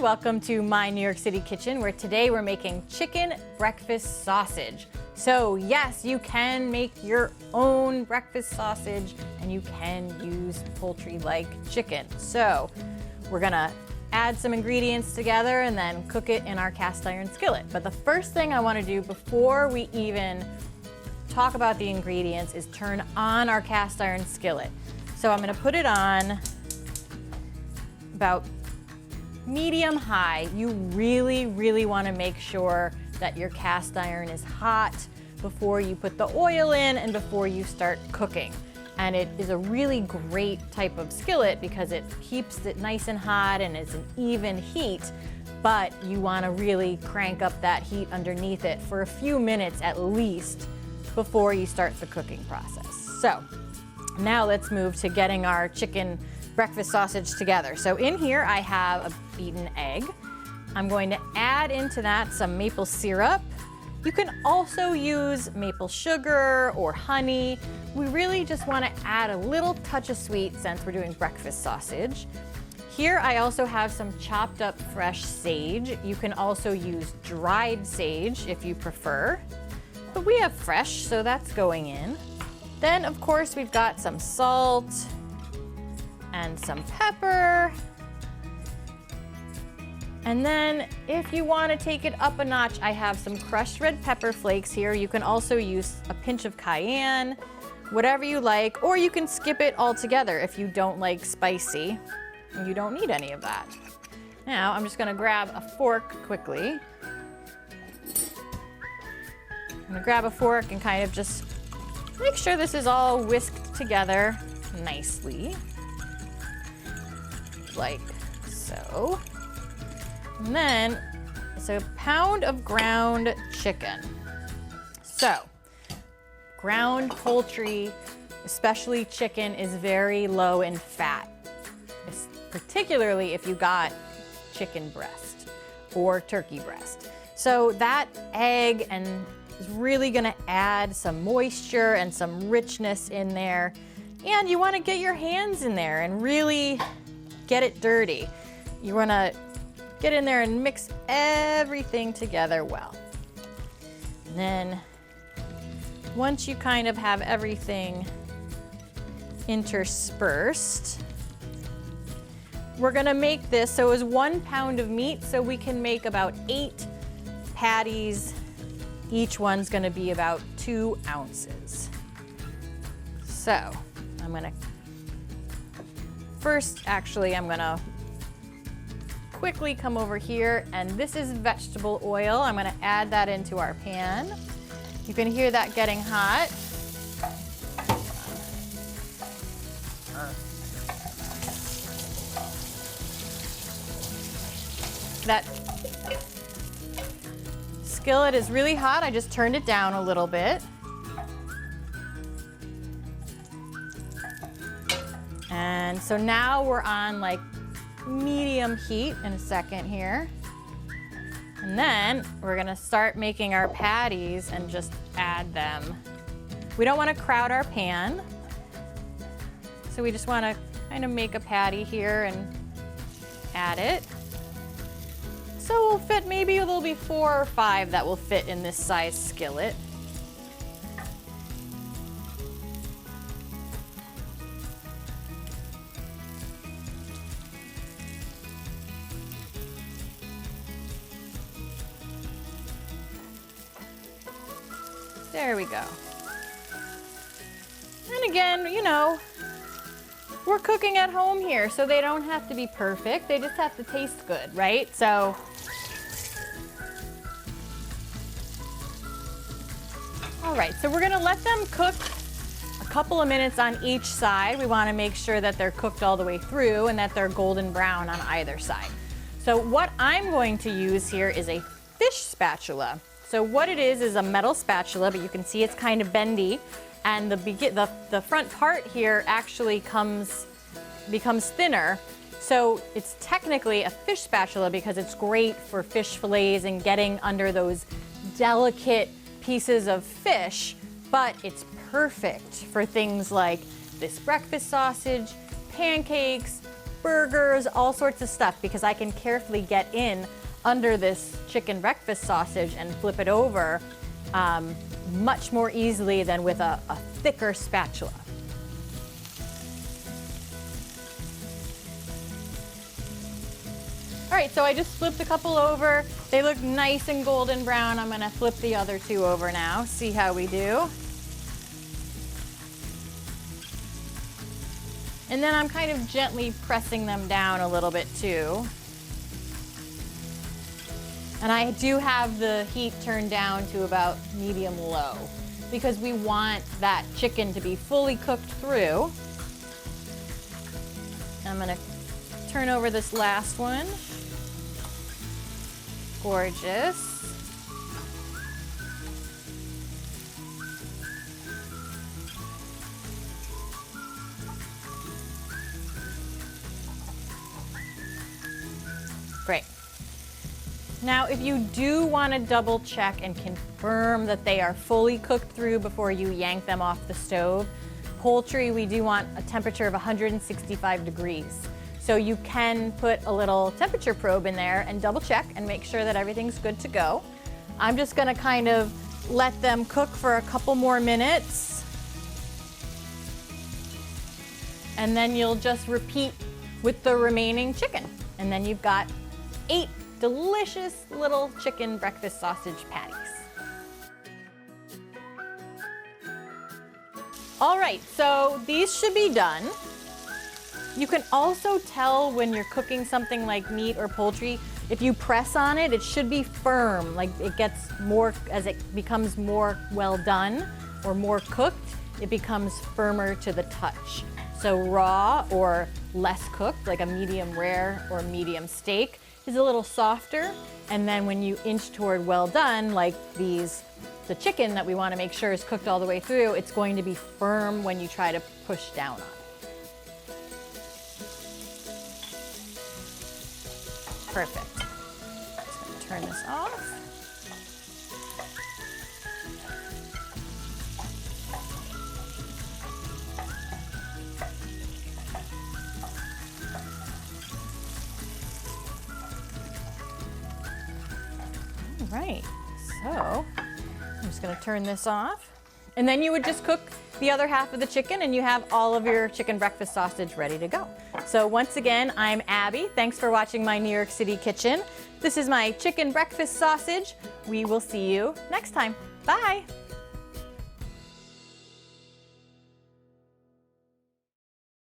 welcome to my New York City kitchen, where today we're making chicken breakfast sausage. So yes, you can make your own breakfast sausage and you can use poultry like chicken. So we're gonna add some ingredients together and then cook it in our cast iron skillet. But the first thing I wanna do before we even talk about the ingredients is turn on our cast iron skillet. So I'm gonna put it on about medium high. You really want to make sure that your cast iron is hot before you put the oil in and before you start cooking. And it is a really great type of skillet because it keeps it nice and hot and it's an even heat, but you want to really crank up that heat underneath it for a few minutes at least before you start the cooking process. So now let's move to getting our chicken breakfast sausage together. So in here I have a beaten egg. I'm going to add into that some maple syrup. You can also use maple sugar or honey. We really just want to add a little touch of sweet since we're doing breakfast sausage. Here I also have some chopped up fresh sage. You can also use dried sage if you prefer, but we have fresh, so that's going in. Then of course we've got some salt and some pepper. And then if you want to take it up a notch, I have some crushed red pepper flakes here. You can also use a pinch of cayenne, whatever you like, or you can skip it altogether if you don't like spicy. You don't need any of that. Now I'm just going to grab a fork quickly. I'm going to grab a fork and kind of just make sure this is all whisked together nicely. Like so. And then it's a pound of ground chicken. So ground poultry, especially chicken, is very low in fat, particularly if you got chicken breast or turkey breast. So that egg is really gonna add some moisture and some richness in there. And you wanna get your hands in there and really get it dirty. You wanna get in there and mix everything together well. And then once you kind of have everything interspersed, we're gonna make this, so it was 1 pound of meat, so we can make about 8 patties. Each one's gonna be about 2 ounces. So I'm gonna I'm gonna quickly come over here, and this is vegetable oil. I'm gonna add that into our pan. You can hear that getting hot. That skillet is really hot. I just turned it down a little bit. And so now we're on like medium heat in a second here. And then we're gonna start making our patties and just add them. We don't wanna crowd our pan. So we just wanna kind of make a patty here and add it. So we'll fit, maybe there'll be 4 or 5 that will fit in this size skillet. There we go. And again, you know, we're cooking at home here, so they don't have to be perfect. They just have to taste good, right? So all right, so we're gonna let them cook a couple of minutes on each side. We wanna make sure that they're cooked all the way through and that they're golden brown on either side. So what I'm going to use here is a fish spatula. So what it is a metal spatula, but you can see it's kind of bendy, and the front part here actually becomes thinner. So it's technically a fish spatula because it's great for fish fillets and getting under those delicate pieces of fish, but it's perfect for things like this breakfast sausage, pancakes, burgers, all sorts of stuff, because I can carefully get in under this chicken breakfast sausage and flip it over much more easily than with a thicker spatula. All right, so I just flipped a couple over. They look nice and golden brown. I'm gonna flip the other two over now, see how we do. And then I'm kind of gently pressing them down a little bit too. And I do have the heat turned down to about medium low because we want that chicken to be fully cooked through. I'm gonna turn over this last one. Gorgeous. Great. Now, if you do want to double check and confirm that they are fully cooked through before you yank them off the stove, poultry, we do want a temperature of 165 degrees. So you can put a little temperature probe in there and double check and make sure that everything's good to go. I'm just going to kind of let them cook for a couple more minutes. And then you'll just repeat with the remaining chicken. And then you've got 8 delicious little chicken breakfast sausage patties. All right, so these should be done. You can also tell when you're cooking something like meat or poultry, if you press on it, it should be firm, like it gets more, as it becomes more well done or more cooked, it becomes firmer to the touch. So raw or less cooked, like a medium rare or medium steak, is a little softer. And then when you inch toward well done, like the chicken that we want to make sure is cooked all the way through, it's going to be firm when you try to push down on it. Perfect. Just going to turn this off. All right, so I'm just going to turn this off. And then you would just cook the other half of the chicken and you have all of your chicken breakfast sausage ready to go. So once again, I'm Abby. Thanks for watching my New York City kitchen. This is my chicken breakfast sausage. We will see you next time. Bye.